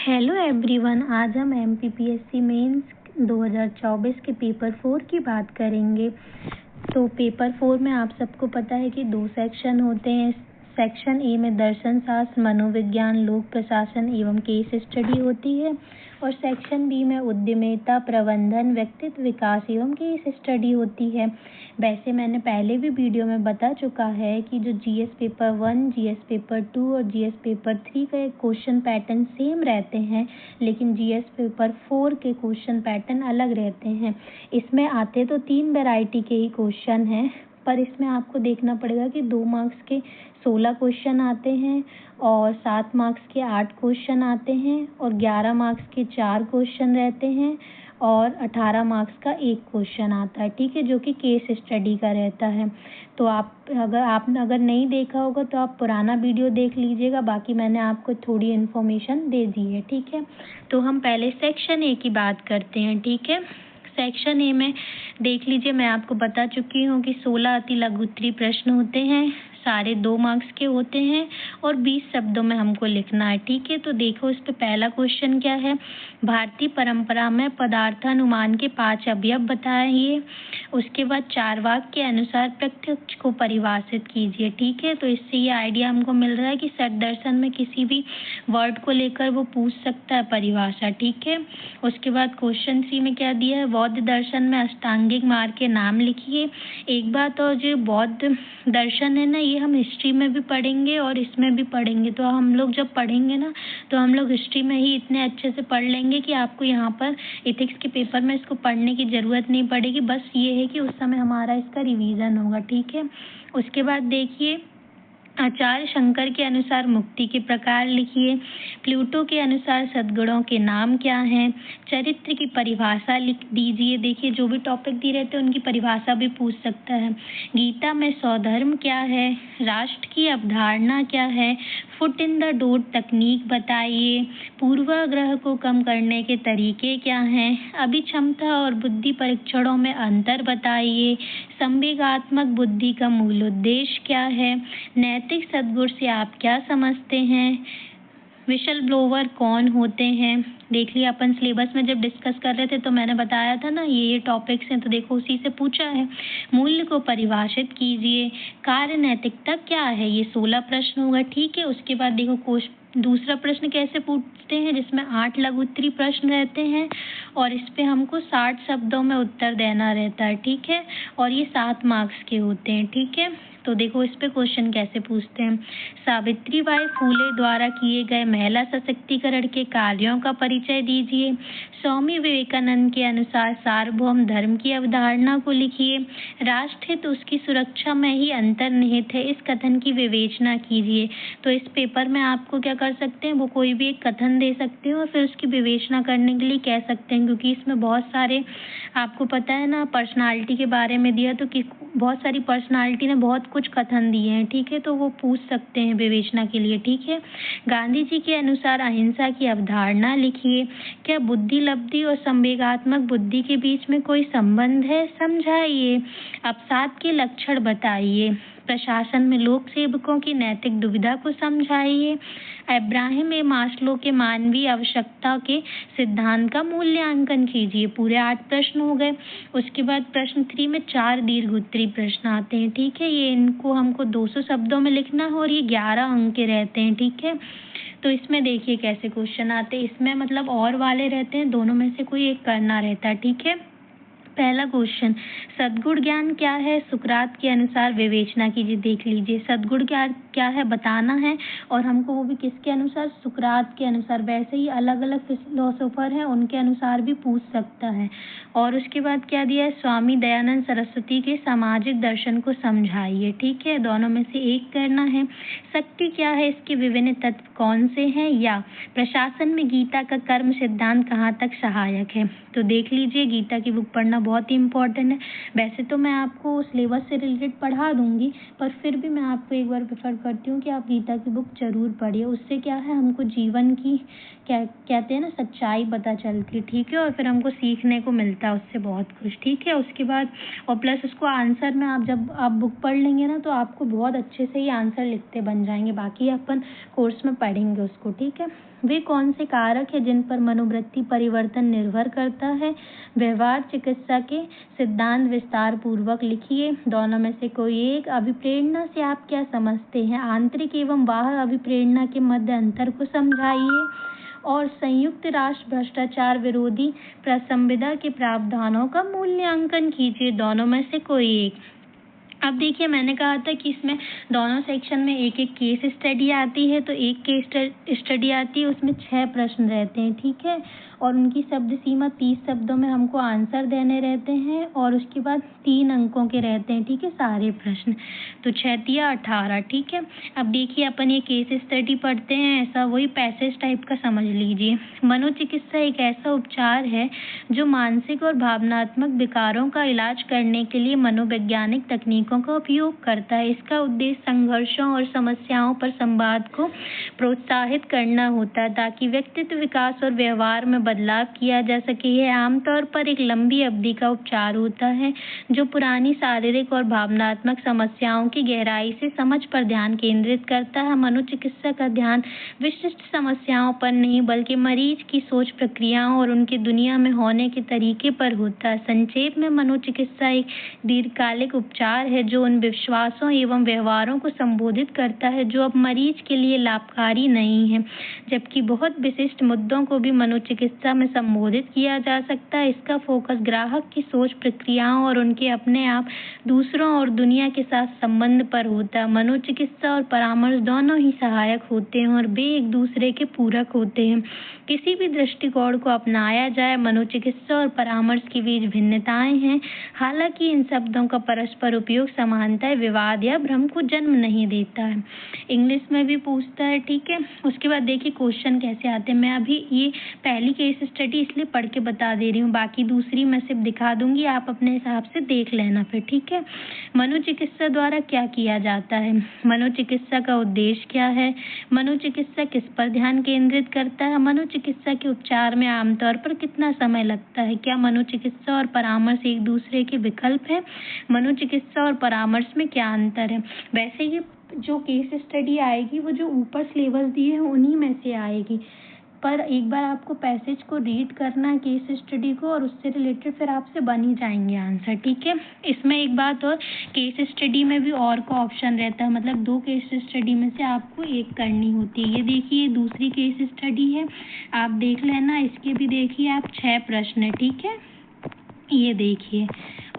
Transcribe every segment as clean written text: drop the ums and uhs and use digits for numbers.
Hello everyone, आज हम MPPSC mains 2024 के पेपर 4 की बात करेंगे। तो पेपर 4 में आप सबको पता है कि 2 सेक्शन होते हैं। सेक्शन ए में दर्शन शास्त्र, मनोविज्ञान, लोक प्रशासन एवं केस स्टडी होती है और सेक्शन बी में उद्यमिता, प्रबंधन, व्यक्तित्व विकास एवं केस स्टडी होती है। वैसे मैंने पहले भी वीडियो में बता चुका है कि जो जीएस पेपर 1, जीएस पेपर 2 और जीएस पेपर 3 का एक क्वेश्चन पैटर्न सेम रहते हैं, लेकिन जीएस पेपर 4 के क्वेश्चन पैटर्न अलग रहते हैं। इसमें आते तो 3 वैरायटी के ही क्वेश्चन हैं, पर इसमें आपको देखना पड़ेगा कि 2 मार्क्स के 16 क्वेश्चन आते हैं और 7 मार्क्स के 8 क्वेश्चन आते हैं और 11 मार्क्स के 4 क्वेश्चन रहते हैं और 18 मार्क्स का 1 क्वेश्चन आता है, ठीक है, जो कि केस स्टडी का रहता है। तो आपने अगर नहीं देखा होगा तो आप पुराना वीडियो देख लीजिएगा, बाकी मैंने आपको थोड़ी इन्फॉर्मेशन दे दी है, ठीक है। तो हम पहले सेक्शन ए की बात करते हैं, ठीक है। सेक्शन ए में देख लीजिए, मैं आपको बता चुकी हूँ कि 16 अति लघु उत्तरीय प्रश्न होते हैं, सारे 2 मार्क्स के होते हैं और 20 शब्दों में हमको लिखना है, ठीक है। तो देखो इस पे पहला क्वेश्चन क्या है, भारतीय परंपरा में पदार्थानुमान के 5 अवयव बताइए। उसके बाद 4 वाक्य के अनुसार प्रत्यक्ष को परिभाषित कीजिए, ठीक है। तो इससे ये आइडिया हमको मिल रहा है कि सट दर्शन में किसी भी वर्ड को लेकर वो पूछ सकता है परिभाषा, ठीक है। उसके बाद क्वेश्चन सी में क्या दिया है, बौद्ध दर्शन में अष्टांगिक मार्ग के नाम लिखिए। एक बात और, जो बौद्ध दर्शन है ना, ये हम हिस्ट्री में भी पढ़ेंगे और इसमें भी पढ़ेंगे। तो हम लोग जब पढ़ेंगे ना, तो हम लोग हिस्ट्री में ही इतने अच्छे से पढ़ लेंगे कि आपको यहाँ पर एथिक्स के पेपर में इसको पढ़ने की ज़रूरत नहीं पड़ेगी। बस ये है कि उस समय हमारा इसका रिवीजन होगा, ठीक है। उसके बाद देखिए, आचार्य शंकर के अनुसार मुक्ति के प्रकार लिखिए। प्लूटो के अनुसार सद्गुणों के नाम क्या हैं। चरित्र की परिभाषा लिख दीजिए। देखिए जो भी टॉपिक दिए रहते हैं उनकी परिभाषा भी पूछ सकता है। गीता में स्वधर्म क्या है, राष्ट्र की अवधारणा क्या है, फुट इन द डोर तकनीक बताइए। पूर्वाग्रह को कम करने के तरीके क्या हैं। अभिक्षमता और बुद्धि परीक्षणों में अंतर बताइए। संवेगात्मक बुद्धि का मूल उद्देश्य क्या है। नैतिक सद्गुण से आप क्या समझते हैं। विशल ब्लोवर कौन होते हैं। देख लिया, अपन सिलेबस में जब डिस्कस कर रहे थे तो मैंने बताया था ना, ये टॉपिक्स हैं, तो देखो उसी से पूछा है। मूल्य को परिभाषित कीजिए। कार्य नैतिकता क्या है, ये 16 प्रश्न होगा, ठीक है। उसके बाद देखो दूसरा प्रश्न कैसे पूछते हैं, जिसमें 8 लघु उत्तरीय प्रश्न रहते हैं और इस पे हमको 60 शब्दों में उत्तर देना रहता है, ठीक है। और ये 7 मार्क्स के होते हैं, ठीक है। तो देखो इस पे क्वेश्चन कैसे पूछते हैं। सावित्रीबाई फूले द्वारा किए गए महिला सशक्तिकरण के कार्यों का परिचय दीजिए। स्वामी विवेकानंद के अनुसार सार्वभौम धर्म की अवधारणा को लिखिए। राष्ट्र हित उसकी सुरक्षा में ही अंतर्निहित है, इस कथन की विवेचना कीजिए। तो इस पेपर में आपको क्या कर सकते हैं, वो कोई भी एक कथन दे सकते हो और फिर उसकी विवेचना करने के लिए कह सकते हैं, क्योंकि इसमें बहुत सारे, आपको पता है ना, पर्सनालिटी के बारे में दिया, तो बहुत सारी पर्सनालिटी ने बहुत कुछ कथन दिए हैं, ठीक है। तो वो पूछ सकते हैं विवेचना के लिए, ठीक है। गांधी जी के अनुसार अहिंसा की अवधारणा लिखिए। क्या बुद्धि लब्धि और संवेगात्मक बुद्धि के बीच में कोई संबंध है, समझाइए। अवसाद के लक्षण बताइए। प्रशासन में लोक सेवकों की नैतिक दुविधा को समझाइए। इब्राहिम ए मास्लो के मानवीय आवश्यकता के सिद्धांत का मूल्यांकन कीजिए। पूरे 8 प्रश्न हो गए। उसके बाद प्रश्न 3 में 4 दीर्घ उत्तरीय प्रश्न आते हैं, ठीक है। ये इनको हमको 200 शब्दों में लिखना है और ये 11 अंक के रहते हैं, ठीक है। तो इसमें देखिए कैसे क्वेश्चन आते हैं, इसमें मतलब और वाले रहते हैं, दोनों में से कोई एक करना रहता है, ठीक है। पहला क्वेश्चन, सद्गुण ज्ञान क्या है, सुकरात के अनुसार विवेचना कीजिए। देख लीजिए सद्गुण क्या है बताना है, और हमको वो भी किसके अनुसार, सुकरात के अनुसार। वैसे ही अलग अलग फिलोसोफर हैं, उनके अनुसार भी पूछ सकता है। और उसके बाद क्या दिया है, स्वामी दयानंद सरस्वती के सामाजिक दर्शन को समझाइए, ठीक है। दोनों में से एक करना है। शक्ति क्या है, इसके विभिन्न तत्व कौन से हैं, या प्रशासन में गीता का कर्म सिद्धांत कहाँ तक सहायक है। तो देख लीजिए, गीता की बुक पढ़ना बहुत ही इम्पोर्टेंट है। वैसे तो मैं आपको सिलेबस से रिलेटेड पढ़ा दूंगी, पर फिर भी मैं आपको एक बार प्रेफर करती हूँ कि आप गीता की बुक ज़रूर पढ़िए। उससे क्या है, हमको जीवन की क्या कहते हैं ना, सच्चाई पता चलती है, ठीक है, और फिर हमको सीखने को मिलता है उससे बहुत कुछ, ठीक है। उसके बाद और प्लस उसको आंसर में आप जब आप बुक पढ़ लेंगे ना, तो आपको बहुत अच्छे से ही आंसर लिखते बन जाएंगे। बाकी अपन कोर्स में पढ़ेंगे उसको, ठीक है। वे कौन से कारक है जिन पर मनोवृत्ति परिवर्तन निर्भर करता है? व्यवहार चिकित्सा के सिद्धांत विस्तार पूर्वक लिखिए। दोनों में से कोई एक। अभिप्रेरणा से आप क्या समझते हैं? आंतरिक एवं बाह्य अभिप्रेरणा के मध्य अंतर को समझाइए। और संयुक्त राष्ट्र भ्रष्टाचार विरोधी संविदा के प्रावधानों का मूल्यांकन कीजिए। दोनों में से कोई एक। अब देखिए, मैंने कहा था कि इसमें दोनों सेक्शन में एक एक केस स्टडी आती है, तो एक केस स्टडी आती है, उसमें 6 प्रश्न रहते हैं, ठीक है, और उनकी शब्द सीमा 30 शब्दों में हमको आंसर देने रहते हैं, और उसके बाद 3 अंकों के रहते हैं, ठीक है, सारे प्रश्न। तो 6 या 18, ठीक है। अब देखिए, अपन ये केस स्टडी पढ़ते हैं, ऐसा वही पैसेज टाइप का समझ लीजिए। मनोचिकित्सा एक ऐसा उपचार है जो मानसिक और भावनात्मक विकारों का इलाज करने के लिए मनोवैज्ञानिक तकनीकों का उपयोग करता है। इसका उद्देश्य संघर्षों और समस्याओं पर संवाद को प्रोत्साहित करना होता है ताकि व्यक्तित्व विकास और व्यवहार में बदलाव किया जा सके। यह आमतौर पर एक लंबी अवधि का उपचार होता है जो पुरानी शारीरिक और भावनात्मक समस्याओं की गहराई से समझ पर ध्यान केंद्रित करता है। मनोचिकित्सा का ध्यान विशिष्ट समस्याओं पर नहीं बल्कि मरीज की सोच प्रक्रियाओं और उनकी दुनिया में होने के तरीके पर होता है। संक्षेप में, मनोचिकित्सा एक दीर्घकालिक उपचार है जो उन विश्वासों एवं व्यवहारों को संबोधित करता है जो अब मरीज के लिए लाभकारी नहीं है, जबकि बहुत विशिष्ट मुद्दों को भी मनोचिकित्सा में संबोधित किया जा सकता है। इसका फोकस ग्राहक की सोच प्रक्रियाओं और उनके अपने आप, दूसरों और दुनिया के साथ संबंध पर होता है। मनोचिकित्सा और परामर्श दोनों ही सहायक होते हैं और वे एक दूसरे के पूरक होते हैं। किसी भी दृष्टिकोण को अपनाया जाए, मनोचिकित्सा और परामर्श के बीच भिन्नताएं हैं, हालांकि इन शब्दों का परस्पर उपयोग समानताएं, विवाद या भ्रम को जन्म नहीं देता है। इंग्लिश में भी पूछता है, ठीक है। उसके बाद देखिए क्वेश्चन कैसे आते हैं। मैं अभी ये पहली केस स्टडी इसलिए पढ़ के बता दे रही हूँ, बाकी दूसरी मैं सिर्फ दिखा दूंगी, आप अपने हिसाब से देख लेना फिर, ठीक है। मनोचिकित्सा द्वारा क्या किया जाता है? मनोचिकित्सा का उद्देश्य क्या है? मनोचिकित्सा किस पर ध्यान केंद्रित करता है? मनोचिकित्सा के उपचार में आमतौर पर कितना समय लगता है? क्या मनोचिकित्सा और परामर्श एक दूसरे के विकल्प है? मनोचिकित्सा और परामर्श में क्या अंतर है? वैसे ये जो केस स्टडी आएगी वो जो ऊपर सिलेबस दिए हैं उन्हीं में से आएगी, पर एक बार आपको पैसेज को रीड करना है केस स्टडी को, और उससे रिलेटेड फिर आपसे बन ही जाएंगे आंसर, ठीक है। इसमें एक बात और, केस स्टडी में भी और का ऑप्शन रहता है, मतलब 2 केस स्टडी में से आपको एक करनी होती है। ये देखिए दूसरी केस स्टडी है, आप देख लेना। इसके भी देखिए आप 6 प्रश्न है, ठीक है, ये देखिए।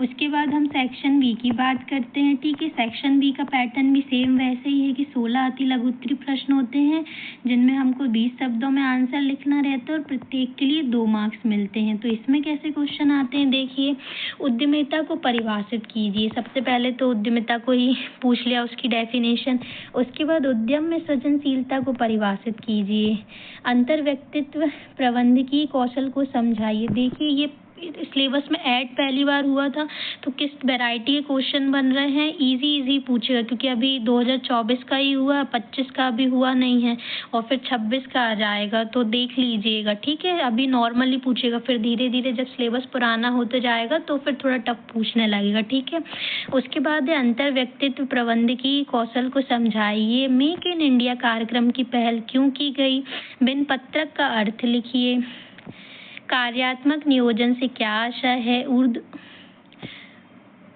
उसके बाद हम सेक्शन बी की बात करते हैं, ठीक है। सेक्शन बी का पैटर्न भी सेम वैसे ही है कि 16 अति लघु उत्तरीय प्रश्न होते हैं जिनमें हमको 20 शब्दों में आंसर लिखना रहता है और प्रत्येक के लिए 2 मार्क्स मिलते हैं। तो इसमें कैसे क्वेश्चन आते हैं, देखिए। उद्यमिता को परिभाषित कीजिए। सबसे पहले तो उद्यमिता को ही पूछ लिया, उसकी डेफिनेशन। उसके बाद उद्यम में सृजनशीलता को परिभाषित कीजिए। अंतर व्यक्तित्व प्रबंधकीय कौशल को समझाइए। देखिए ये सिलेबस में ऐड पहली बार हुआ था, तो किस वैरायटी के क्वेश्चन बन रहे हैं, इजी पूछेगा, क्योंकि अभी 2024 का ही हुआ, 25 का भी हुआ नहीं है, और फिर 26 का आ जाएगा, तो देख लीजिएगा, ठीक है। अभी नॉर्मली पूछेगा, फिर धीरे धीरे जब सिलेबस पुराना होते जाएगा तो फिर थोड़ा टफ पूछने लगेगा, ठीक है। उसके बाद अंतर व्यक्तित्व प्रबंधकीय कौशल को समझाइए। मेक इन इंडिया कार्यक्रम की पहल क्यों की गई? बिन पत्रक का अर्थ लिखिए। कार्यात्मक नियोजन से क्या आशय है?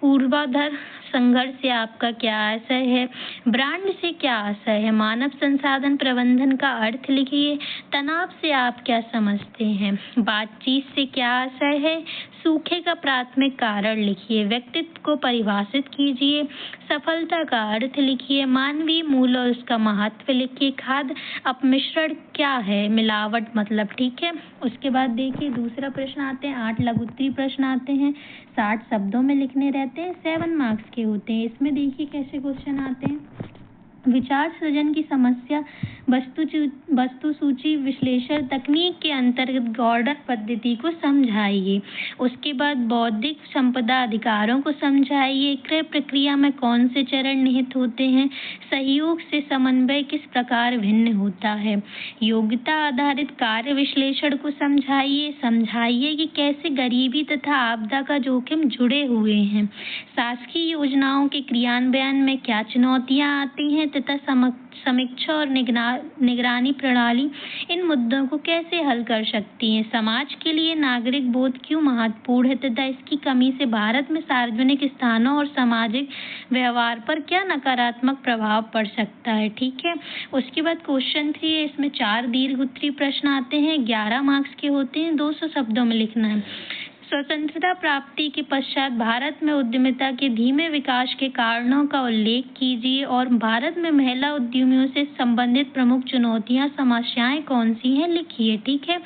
ऊर्ध्वाधर संघर्ष से आपका क्या आशय है? ब्रांड से क्या आशय है? मानव संसाधन प्रबंधन का अर्थ लिखिए। तनाव से आप क्या समझते हैं? बातचीत से क्या आशय है? सूखे का प्राथमिक कारण लिखिए। व्यक्तित्व को परिभाषित कीजिए। सफलता का अर्थ लिखिए। मानवीय मूल और उसका महत्व लिखिए। खाद्य अपमिश्रण क्या है? मिलावट मतलब, ठीक है। उसके बाद देखिए दूसरा प्रश्न आते हैं, 8 लघु उत्तरीय प्रश्न आते हैं, 60 शब्दों में लिखने रहते हैं, 7 मार्क्स के होते हैं। इसमें देखिए कैसे क्वेश्चन आते हैं। विचार सृजन की समस्या वस्तु सूची विश्लेषण तकनीक के अंतर्गत गॉर्डन पद्धति को समझाइए। उसके बाद बौद्धिक संपदा अधिकारों को समझाइए। क्रय प्रक्रिया में कौन से चरण निहित होते हैं। सहयोग से समन्वय किस प्रकार भिन्न होता है। योग्यता आधारित कार्य विश्लेषण को समझाइए कि कैसे गरीबी तथा आपदा का जोखिम जुड़े हुए हैं। शासकीय योजनाओं के क्रियान्वयन में क्या चुनौतियां आती हैं तथा समीक्षा और निगरानी प्रणाली इन मुद्दों को कैसे हल कर सकती है। समाज के लिए नागरिक बोध क्यों महत्वपूर्ण है तथा इसकी कमी से भारत में सार्वजनिक स्थानों और सामाजिक व्यवहार पर क्या नकारात्मक प्रभाव पड़ सकता है। ठीक है। उसके बाद क्वेश्चन 3 है, इसमें 4 दीर्घ उत्तरीय प्रश्न आते हैं, 11 मार्क्स के होते हैं, 200 शब्दों में लिखना है। स्वतंत्रता प्राप्ति के पश्चात भारत में उद्यमिता के धीमे विकास के कारणों का उल्लेख कीजिए और भारत में महिला उद्यमियों से संबंधित प्रमुख चुनौतियां समस्याएं कौन सी हैं लिखिए। ठीक है,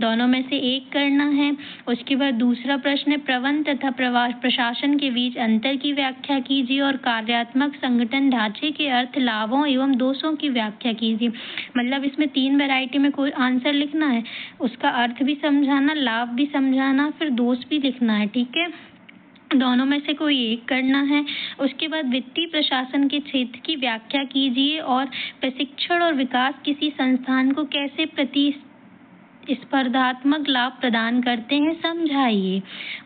दोनों में से एक करना है। उसके बाद दूसरा प्रश्न है, प्रबंध तथा प्रशासन के बीच अंतर की व्याख्या कीजिए और कार्यात्मक संगठन ढांचे के अर्थ, लाभों एवं दोषों की व्याख्या कीजिए। मतलब इसमें 3 वैरायटी में कोई आंसर लिखना है, उसका अर्थ भी समझाना, लाभ भी समझाना, फिर दोष भी लिखना है। ठीक है, दोनों में से कोई एक करना है। उसके बाद वित्तीय प्रशासन के क्षेत्र की व्याख्या कीजिए और प्रशिक्षण और विकास किसी संस्थान को कैसे स्पर्धात्मक लाभ प्रदान करते हैं समझाइए।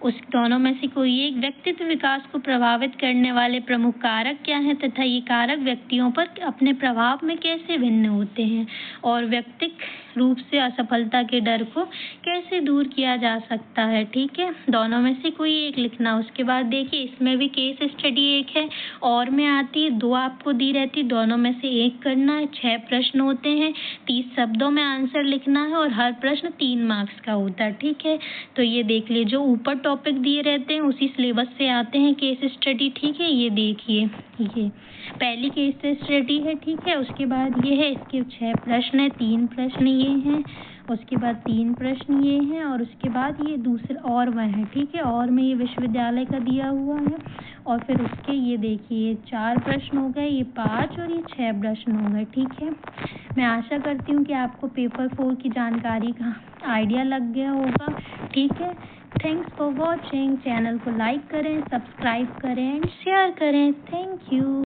उस दोनों में से कोई एक, व्यक्तित्व विकास को प्रभावित करने वाले प्रमुख कारक क्या हैं तथा ये कारक व्यक्तियों पर अपने प्रभाव में कैसे भिन्न होते हैं और व्यक्तिगत रूप से असफलता के डर को कैसे दूर किया जा सकता है। ठीक है, दोनों में से कोई एक लिखना। उसके बाद देखिए इसमें भी केस स्टडी एक है और में आती है, 2 आपको दी रहती, दोनों में से एक करना है। 6 प्रश्न होते हैं, 30 शब्दों में आंसर लिखना है और हर प्रश्न 3 मार्क्स का होता है। ठीक है, तो ये देख लीजिए, जो ऊपर टॉपिक दिए रहते हैं उसी सिलेबस से आते हैं केस स्टडी। ठीक है, ये देखिए, ये पहली केस स्टडी है। ठीक है, उसके बाद ये है, इसके 6 प्रश्न है, 3 प्रश्न ये हैं, उसके बाद 3 प्रश्न ये हैं और उसके बाद ये दूसरा और में है। ठीक है, और में ये विश्वविद्यालय का दिया हुआ है और फिर उसके ये देखिए 4 प्रश्न हो गए, ये 5 और ये 6 प्रश्न हो गए। ठीक है, मैं आशा करती हूँ कि आपको पेपर 4 की जानकारी का आइडिया लग गया होगा। ठीक है, थैंक्स फॉर वॉचिंग। चैनल को लाइक करें, सब्सक्राइब करें एंड शेयर करें। Thank you.